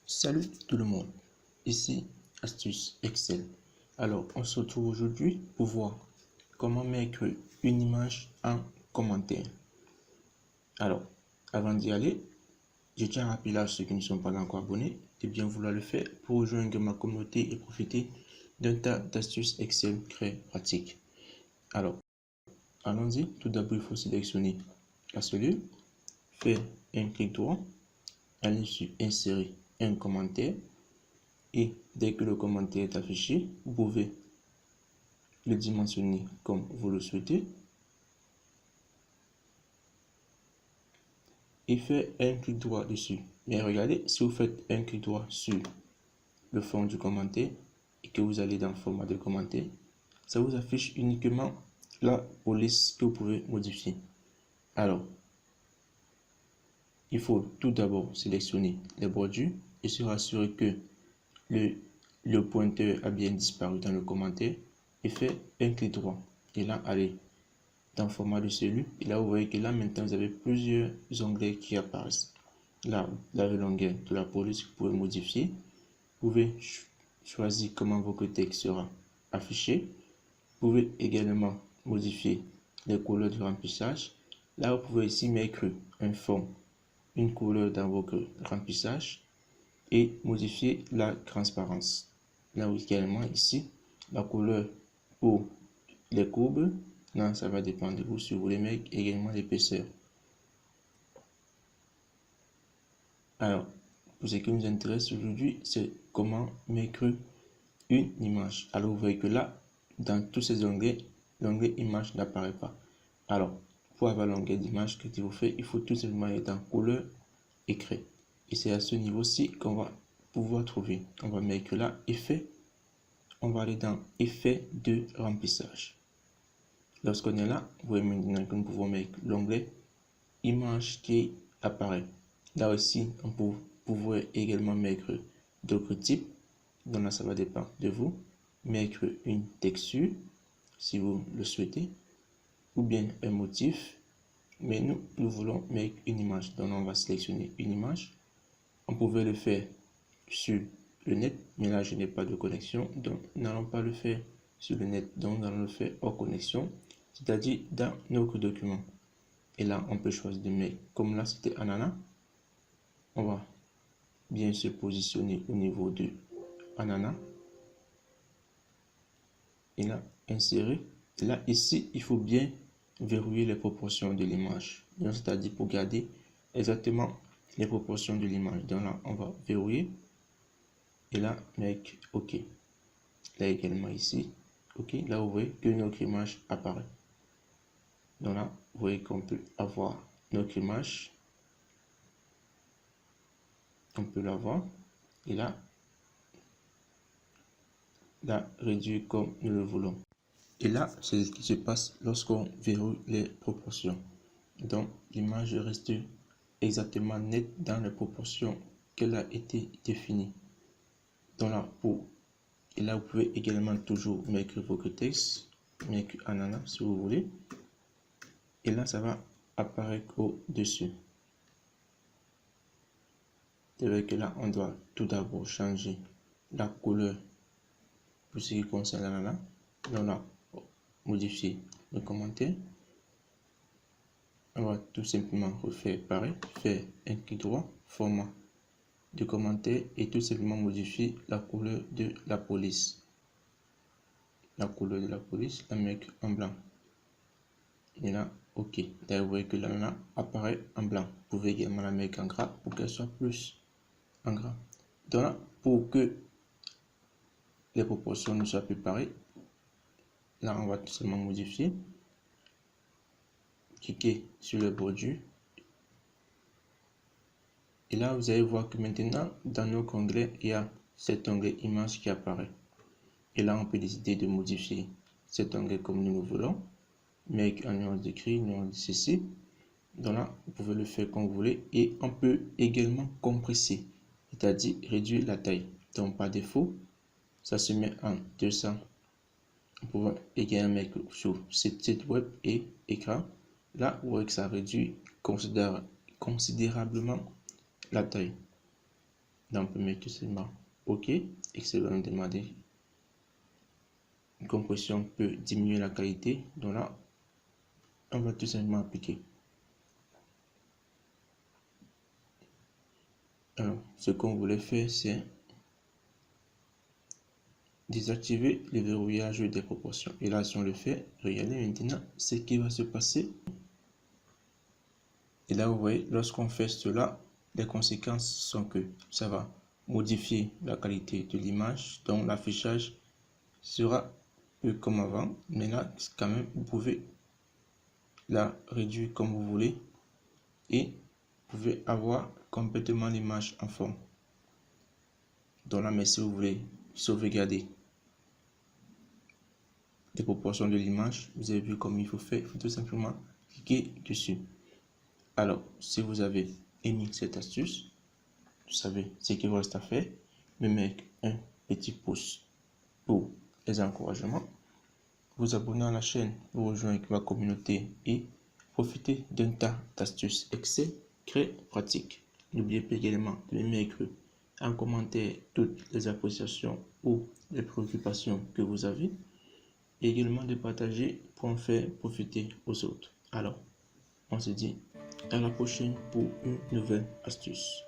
Salut tout le monde, ici Astuce Excel. Alors, on se retrouve aujourd'hui pour voir comment mettre une image en commentaire. Alors, avant d'y aller, je tiens à rappeler à ceux qui ne sont pas encore abonnés de bien vouloir le faire pour rejoindre ma communauté et profiter d'un tas d'astuces Excel très pratiques. Alors, allons-y. Tout d'abord, il faut sélectionner la cellule, faire un clic droit, aller sur Insérer un commentaire. Et dès que le commentaire est affiché, vous pouvez le dimensionner comme vous le souhaitez et faire un clic droit dessus. Mais regardez, si vous faites un clic droit sur le fond du commentaire et que vous allez dans le format de commentaire, ça vous affiche uniquement la police que vous pouvez modifier. Alors, il faut tout d'abord sélectionner les bordures et se rassurer que le pointeur a bien disparu dans le commentaire et faire un clic droit. Et là, allez dans le format de cellule. Et là, vous voyez que là, maintenant, vous avez plusieurs onglets qui apparaissent. Là, vous avez l'onglet de la police que vous pouvez modifier. Vous pouvez choisir comment votre texte sera affiché. Vous pouvez également modifier les couleurs de remplissage. Là, vous pouvez ici mettre un fond, une couleur dans votre remplissage et modifier la transparence. Là également ici, la couleur pour les courbes. Là, ça va dépendre de vous si vous voulez mettre également l'épaisseur. Alors, pour ce qui nous intéresse aujourd'hui, c'est comment mettre une image. Alors, vous voyez que là, dans tous ces onglets, l'onglet image n'apparaît pas. Alors, pour avoir l'onglet d'image que vous fait, il faut tout simplement être dans couleur écrit. Et c'est à ce niveau-ci qu'on va pouvoir trouver. On va mettre là effet. On va aller dans effet de remplissage. Lorsqu'on est là, vous voyez maintenant que nous pouvons mettre l'onglet image qui apparaît. Là aussi, on peut pouvoir également mettre d'autres types. Donc là, ça va dépendre de vous. Mettre une texture, si vous le souhaitez, ou bien un motif. Mais nous voulons mettre une image. Donc on va sélectionner une image. On pouvait le faire sur le net, mais là, je n'ai pas de connexion. Donc, nous n'allons pas le faire sur le net. Donc, nous allons le faire hors connexion, c'est-à-dire dans notre document. Et là, on peut choisir de mettre, comme là, c'était ananas. On va bien se positionner au niveau de ananas. Et là, insérer. Et là, ici, il faut bien verrouiller les proportions de l'image. C'est-à-dire pour garder exactement les proportions de l'image. Donc là, on va verrouiller. Et là, mettre OK. Là également ici. OK. Là, vous voyez que notre image apparaît. Donc là, vous voyez qu'on peut avoir notre image. On peut la voir. Et là, réduire comme nous le voulons. Et là, c'est ce qui se passe lorsqu'on verrouille les proportions. Donc, l'image reste exactement nette dans les proportions qu'elle a été définie. Donc là, et là, vous pouvez également toujours mettre votre texte, mettre ananas si vous voulez. Et là, ça va apparaître au-dessus. C'est vrai que là, on doit tout d'abord changer la couleur pour ce qui concerne l'ananas. Donc là, modifier le commentaire. On va tout simplement refaire pareil, faire un clic droit, format de commentaire et tout simplement modifier la couleur de la police. La couleur de la police, la mettre en blanc. Et là, OK. Là, vous voyez que l'ananas apparaît en blanc. Vous pouvez également la mettre en gras pour qu'elle soit plus en gras. Donc là, pour que les proportions ne soient plus pareilles, là, on va tout simplement modifier. Cliquez sur le bordure. Et là, vous allez voir que maintenant, dans notre onglet, il y a cet onglet image qui apparaît. Et là, on peut décider de modifier cet onglet comme nous le voulons. Make en nuance d'écrit, nuance de ceci. Donc là, vous pouvez le faire comme vous voulez. Et on peut également compresser, c'est-à-dire réduire la taille. Donc, par défaut, ça se met en 200. On peut également mettre sur site web et écran. Là, vous voyez que ça réduit considérablement la taille. Là, on peut mettre seulement OK et que ça va nous demander une compression peut diminuer la qualité. Donc là, on va tout simplement appliquer. Alors, ce qu'on voulait faire, c'est désactiver le verrouillage des proportions. Et là, si on le fait, regardez maintenant ce qui va se passer. Et là, vous voyez, lorsqu'on fait cela, les conséquences sont que ça va modifier la qualité de l'image. Donc, l'affichage sera plus comme avant. Mais là, quand même, vous pouvez la réduire comme vous voulez. Et vous pouvez avoir complètement l'image en forme. Donc là, mais si vous voulez sauvegarder les proportions de l'image, vous avez vu comme il faut faire. Il faut tout simplement cliquer dessus. Alors, si vous avez aimé cette astuce, vous savez ce qu'il vous reste à faire. Me mettre un petit pouce pour les encouragements. Vous abonner à la chaîne, vous rejoindre ma communauté et profiter d'un tas d'astuces Excel très pratiques. N'oubliez pas également de mettre en commentaire toutes les appréciations ou les préoccupations que vous avez et également de partager pour en faire profiter aux autres. Alors, on se dit à la prochaine pour une nouvelle astuce.